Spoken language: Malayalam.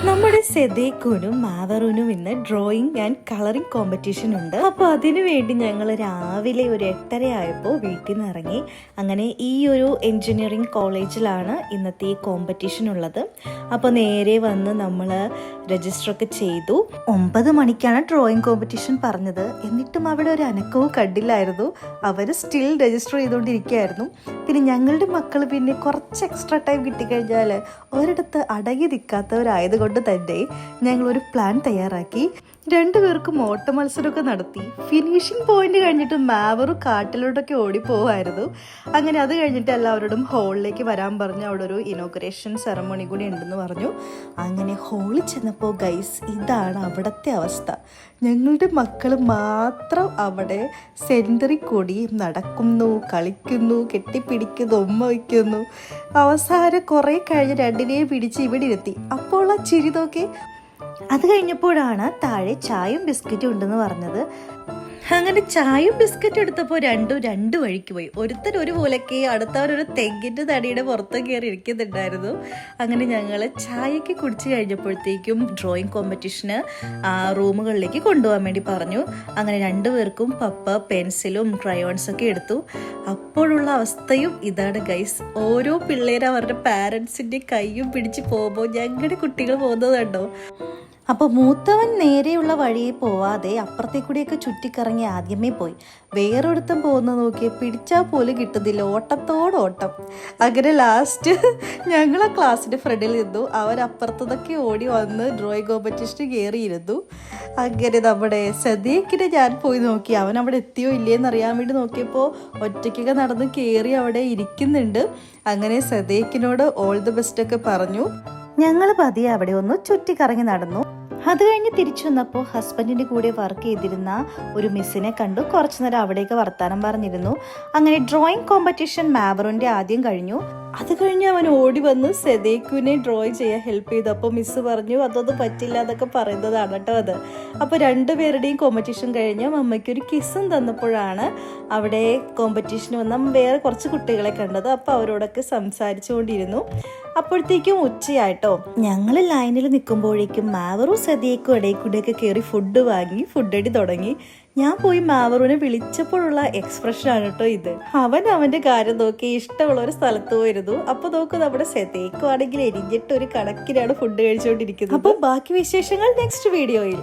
നമ്മുടെ സെദേക്കുനും മാവറുനും ഇന്ന് ഡ്രോയിങ് ആൻഡ് കളറിംഗ് കോമ്പറ്റീഷൻ ഉണ്ട്. അപ്പോൾ അതിനു വേണ്ടി ഞങ്ങൾ രാവിലെ ഒരു 8:30 ആയപ്പോൾ വീട്ടിൽ നിന്ന് ഇറങ്ങി. അങ്ങനെ ഈ ഒരു എൻജിനീയറിംഗ് കോളേജിലാണ് ഇന്നത്തെ ഈ കോമ്പറ്റീഷൻ ഉള്ളത്. അപ്പോൾ നേരെ വന്ന് നമ്മൾ രജിസ്റ്ററൊക്കെ ചെയ്തു. 9 മണിക്കാണ് ഡ്രോയിങ് കോമ്പറ്റീഷൻ പറഞ്ഞത്. എന്നിട്ടും അവിടെ ഒരു അനക്കവും കണ്ടില്ലായിരുന്നു. അവർ സ്റ്റിൽ രജിസ്റ്റർ ചെയ്തുകൊണ്ടിരിക്കുകയായിരുന്നു. പിന്നെ ഞങ്ങളുടെ മക്കൾ പിന്നെ കുറച്ച് എക്സ്ട്രാ ടൈം കിട്ടിക്കഴിഞ്ഞാൽ ഒരിടത്ത് അടങ്ങി നിൽക്കാത്തവരായതുകൊണ്ട് തന്നെ ഞങ്ങളൊരു പ്ലാൻ തയ്യാറാക്കി. 2 പേർക്കും ഓട്ട മത്സരമൊക്കെ നടത്തി. ഫിനിഷിംഗ് പോയിന്റ് കഴിഞ്ഞിട്ട് മാവറും കാട്ടിലോട്ടൊക്കെ ഓടിപ്പോവായിരുന്നു. അങ്ങനെ അത് കഴിഞ്ഞിട്ട് എല്ലാവരോടും ഹോളിലേക്ക് വരാൻ പറഞ്ഞു. അവിടെ ഒരു ഇനോഗ്രേഷൻ സെറമണി കൂടി ഉണ്ടെന്ന് പറഞ്ഞു. അങ്ങനെ ഹോളിൽ ചെന്നപ്പോൾ ഗൈസ് ഇതാണ് അവിടുത്തെ അവസ്ഥ. ഞങ്ങളുടെ മക്കൾ മാത്രം അവിടെ സെൻറ്ററിൽ കൂടി നടക്കുന്നു, കളിക്കുന്നു, കെട്ടിപ്പിടിക്കുന്നു, ഉമ്മ വയ്ക്കുന്നു. അവസാനം കുറേ കഴിഞ്ഞ് 2നെയും പിടിച്ച് ഇവിടെ ഇരുത്തി. അപ്പോൾ ആ ചിരി നോക്കി. അത് കഴിഞ്ഞപ്പോഴാണ് താഴെ ചായയും ബിസ്ക്കറ്റും ഉണ്ടെന്ന് പറഞ്ഞത്. അങ്ങനെ ചായയും ബിസ്ക്കറ്റും എടുത്തപ്പോൾ രണ്ട് വഴിക്ക് പോയി. ഒരുത്തൻ ഒരു മൂലയ്ക്ക്, അടുത്തവരൊരു തെങ്ങിൻ്റെ തടിയുടെ പുറത്ത് കയറി ഇരിക്കുന്നുണ്ടായിരുന്നു. അങ്ങനെ ഞങ്ങൾ ചായയൊക്കെ കുടിച്ച് കഴിഞ്ഞപ്പോഴത്തേക്കും ഡ്രോയിങ് കോമ്പറ്റീഷന് റൂമുകളിലേക്ക് കൊണ്ടുപോകാൻ വേണ്ടി പറഞ്ഞു. അങ്ങനെ 2 പേർക്കും പെൻസിലും ക്രയോൺസൊക്കെ എടുത്തു. അപ്പോഴുള്ള അവസ്ഥയും ഇതാണ് ഗൈസ്. ഓരോ പിള്ളേരും അവരുടെ പാരൻസിൻ്റെ കൈയും പിടിച്ച് പോകുമ്പോൾ ഞങ്ങളുടെ കുട്ടികൾ പോകുന്നത് കണ്ടോ. അപ്പോൾ മൂത്തവൻ നേരെയുള്ള വഴിയെ പോവാതെ അപ്പുറത്തെ കൂടിയൊക്കെ ചുറ്റിക്കറങ്ങി ആദ്യമേ പോയി. വേറൊരുത്തം പോകുന്ന നോക്കി പിടിച്ചാൽ പോലും കിട്ടുന്നില്ല, ഓട്ടത്തോടോട്ടം. അങ്ങനെ ലാസ്റ്റ് ഞങ്ങൾ ആ ക്ലാസ്സിൻ്റെ ഫ്രണ്ടിൽ നിന്നു. അവരപ്പുറത്തുനിന്നൊക്കെ ഓടി വന്ന് ഡ്രോയിങ് കോമ്പറ്റീഷന് കയറിയിരുന്നു. അങ്ങനെ നമ്മുടെ സദേക്കിനെ ഞാൻ പോയി നോക്കി. അവൻ അവിടെ എത്തിയോ ഇല്ലയെന്ന് അറിയാൻ വേണ്ടി നോക്കിയപ്പോൾ ഒറ്റയ്ക്കൊക്കെ നടന്ന് കയറി അവിടെ ഇരിക്കുന്നുണ്ട്. അങ്ങനെ സദേക്കിനോട് ഓൾ ദി ബെസ്റ്റ് ഒക്കെ പറഞ്ഞു. ഞങ്ങൾ പതിയെ അവിടെ ഒന്ന് ചുറ്റിക്കറങ്ങി നടന്നു. അത് കഴിഞ്ഞ് തിരിച്ചു വന്നപ്പോൾ ഹസ്ബൻഡിൻ്റെ കൂടെ വർക്ക് ചെയ്തിരുന്ന ഒരു മിസ്സിനെ കണ്ടു. കുറച്ചു നേരം അവിടേക്ക് വർത്താനം പറഞ്ഞിരുന്നു. അങ്ങനെ ഡ്രോയിങ് കോമ്പറ്റീഷൻ മാവറിൻ്റെ ആദ്യം കഴിഞ്ഞു. അത് കഴിഞ്ഞ് അവൻ ഓടി വന്ന് സെദേക്കുവിനെ ഡ്രോയിങ് ചെയ്യാൻ ഹെൽപ്പ് ചെയ്തു. അപ്പോൾ മിസ്സ് പറഞ്ഞു അതൊന്നും പറ്റില്ല എന്നൊക്കെ പറയുന്നതാണ് കേട്ടോ അത്. അപ്പോൾ 2 പേരുടെയും കോമ്പറ്റീഷൻ കഴിഞ്ഞ് അമ്മയ്ക്കൊരു കിസ്സും തന്നപ്പോഴാണ് അവിടെ കോമ്പറ്റീഷന് വന്ന വേറെ കുറച്ച് കുട്ടികളെ കണ്ടത്. അപ്പോൾ അവരോടൊക്കെ സംസാരിച്ചു കൊണ്ടിരുന്നു. അപ്പോഴത്തേക്കും ഉച്ചയായിട്ടോ. ഞങ്ങൾ ലൈനിൽ നിൽക്കുമ്പോഴേക്കും മാവറും സദേക്കും ഇടയിൽ കൂടെയൊക്കെ കയറി ഫുഡ് വാങ്ങി ഫുഡടി തുടങ്ങി. ഞാൻ പോയി മാവറുവിനെ വിളിച്ചപ്പോഴുള്ള എക്സ്പ്രഷനാണ് കേട്ടോ ഇത്. അവൻ്റെ കാര്യം നോക്കി ഇഷ്ടമുള്ള ഒരു സ്ഥലത്ത് പോയിരുന്നു. അപ്പോൾ നോക്ക് നമ്മുടെ സദേക്കും ആണെങ്കിൽ എരിഞ്ഞിട്ട് ഒരു കണക്കിനാണ് ഫുഡ് കഴിച്ചുകൊണ്ടിരിക്കുന്നത്. അപ്പോൾ ബാക്കി വിശേഷങ്ങൾ നെക്സ്റ്റ് വീഡിയോയിൽ.